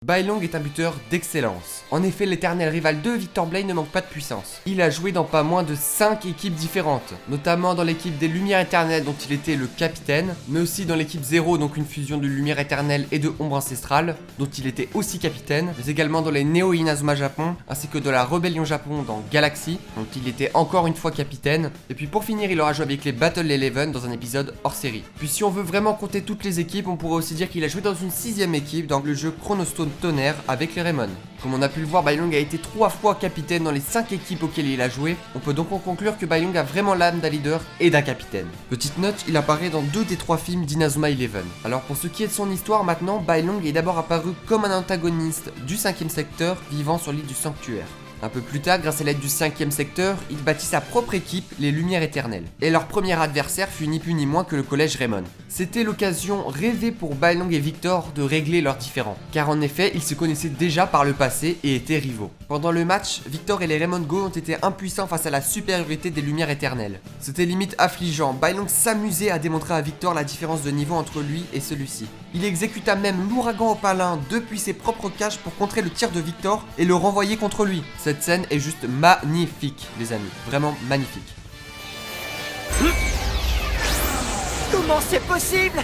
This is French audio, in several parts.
Bailong est un buteur d'excellence. En effet, l'éternel rival de Victor Blade ne manque pas de puissance. Il a joué dans pas moins de 5 équipes différentes, notamment dans l'équipe des Lumières Éternelles dont il était le capitaine, mais aussi dans l'équipe 0, donc une fusion de Lumière Éternelle et de Ombre Ancestrale, dont il était aussi capitaine, mais également dans les Neo Inazuma Japon, ainsi que de la Rébellion Japon dans Galaxy, dont il était encore une fois capitaine, et puis pour finir, il aura joué avec les Battle Eleven dans un épisode hors série. Puis si on veut vraiment compter toutes les équipes, on pourrait aussi dire qu'il a joué dans une 6ème équipe dans le jeu Chronostone Tonnerre avec les Raymond. Comme on a pu le voir, Bailong a été 3 fois capitaine dans les 5 équipes auxquelles il a joué. On peut donc en conclure que Bailong a vraiment l'âme d'un leader et d'un capitaine. Petite note, il apparaît dans 2 des 3 films d'Inazuma Eleven. Alors pour ce qui est de son histoire maintenant, Bailong est d'abord apparu comme un antagoniste du 5ème secteur vivant sur l'île du Sanctuaire. Un peu plus tard, grâce à l'aide du 5ème secteur, il bâtit sa propre équipe, les Lumières Éternelles. Et leur premier adversaire fut ni plus ni moins que le collège Raymond. C'était l'occasion rêvée pour Bailong et Victor de régler leurs différends. Car en effet, ils se connaissaient déjà par le passé et étaient rivaux. Pendant le match, Victor et les Raymond Go ont été impuissants face à la supériorité des Lumières Éternelles. C'était limite affligeant, Bailong s'amusait à démontrer à Victor la différence de niveau entre lui et celui-ci. Il exécuta même l'ouragan opalin depuis ses propres cages pour contrer le tir de Victor et le renvoyer contre lui. Cette scène est juste magnifique, les amis. Vraiment magnifique. Comment c'est possible?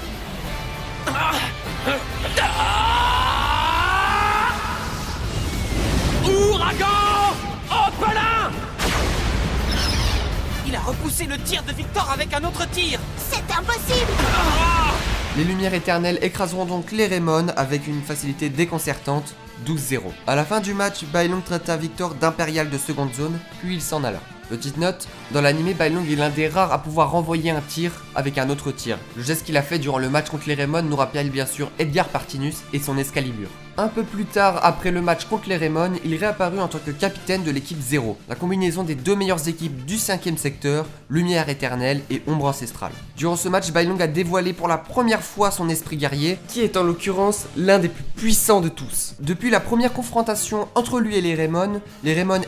Ouragan opalin! Il a repoussé le tir de Victor avec un autre tir. C'est impossible! Les Lumières Éternelles écraseront donc les Raymond avec une facilité déconcertante, 12-0. À la fin du match, Bailong traita Victor d'impérial de seconde zone, puis il s'en alla. Petite note, dans l'anime, Bailong est l'un des rares à pouvoir renvoyer un tir avec un autre tir. Le geste qu'il a fait durant le match contre les Raymond nous rappelle bien sûr Edgar Partinus et son Excalibur. Un peu plus tard, après le match contre les Raymond, il réapparut en tant que capitaine de l'équipe 0, la combinaison des 2 meilleures équipes du 5ème secteur, Lumière Éternelle et Ombre Ancestrale. Durant ce match, Bailong a dévoilé pour la première fois son esprit guerrier, qui est en l'occurrence l'un des plus puissants de tous. Depuis la première confrontation entre lui et les Raymond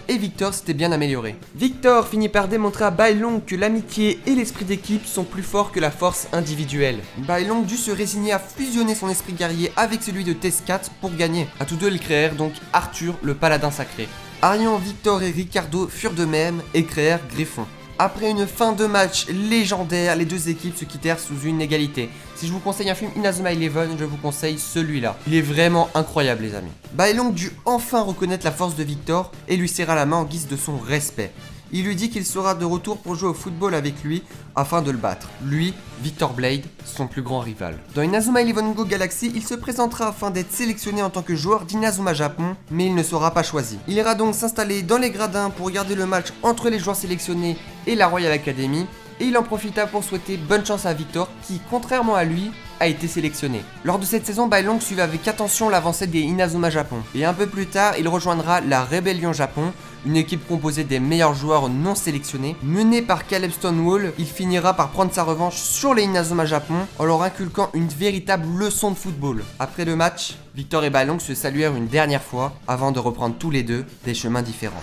et Victor s'étaient bien améliorés. Victor finit par démontrer à Bailong que l'amitié et l'esprit d'équipe sont plus forts que la force individuelle. Bailong dut se résigner à fusionner son esprit guerrier avec celui de Tescat pour gagner. À tous deux, ils créèrent donc Arthur, le paladin sacré. Arian, Victor et Ricardo furent de même et créèrent Griffon. Après une fin de match légendaire, les deux équipes se quittèrent sous une égalité. Si je vous conseille un film Inazuma Eleven, je vous conseille celui-là. Il est vraiment incroyable, les amis. Bailong dut enfin reconnaître la force de Victor et lui serra la main en guise de son respect. Il lui dit qu'il sera de retour pour jouer au football avec lui afin de le battre. Lui, Victor Blade, son plus grand rival. Dans Inazuma Eleven Go Galaxy, il se présentera afin d'être sélectionné en tant que joueur d'Inazuma Japon, mais il ne sera pas choisi. Il ira donc s'installer dans les gradins pour regarder le match entre les joueurs sélectionnés et la Royal Academy, et il en profita pour souhaiter bonne chance à Victor qui, contrairement à lui, a été sélectionné. Lors de cette saison, Bailong suivait avec attention l'avancée des Inazuma Japon. Et un peu plus tard, il rejoindra la Rébellion Japon, une équipe composée des meilleurs joueurs non sélectionnés. Mené par Caleb Stonewall, il finira par prendre sa revanche sur les Inazuma Japon en leur inculquant une véritable leçon de football. Après le match, Victor et Bailong se saluèrent une dernière fois avant de reprendre tous les deux des chemins différents.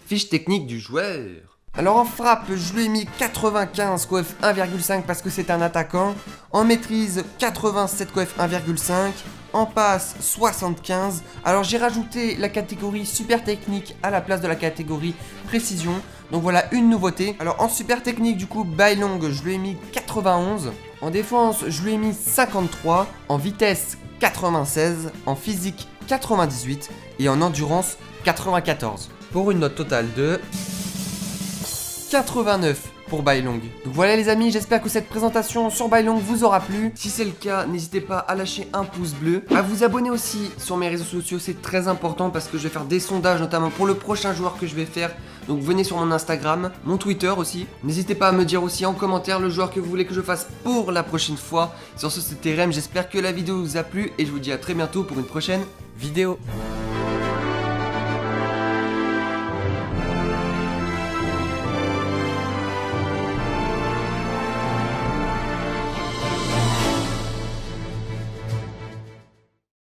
Fiche technique du joueur. Alors en frappe, je lui ai mis 95 coef 1,5 parce que c'est un attaquant. En maîtrise, 87 coef 1,5. En passe, 75. Alors j'ai rajouté la catégorie super technique à la place de la catégorie précision. Donc voilà une nouveauté. Alors en super technique, du coup, Bailong, je lui ai mis 91. En défense, je lui ai mis 53. En vitesse, 96. En physique, 98. Et en endurance, 94. Pour une note totale de 89 pour Bailong. Donc voilà les amis, j'espère que cette présentation sur Bailong vous aura plu. Si c'est le cas, n'hésitez pas à lâcher un pouce bleu, à vous abonner aussi sur mes réseaux sociaux, c'est très important parce que je vais faire des sondages notamment pour le prochain joueur que je vais faire. Donc venez sur mon Instagram, mon Twitter aussi. N'hésitez pas à me dire aussi en commentaire le joueur que vous voulez que je fasse pour la prochaine fois. Sur ce, c'était Rem, j'espère que la vidéo vous a plu et je vous dis à très bientôt pour une prochaine vidéo.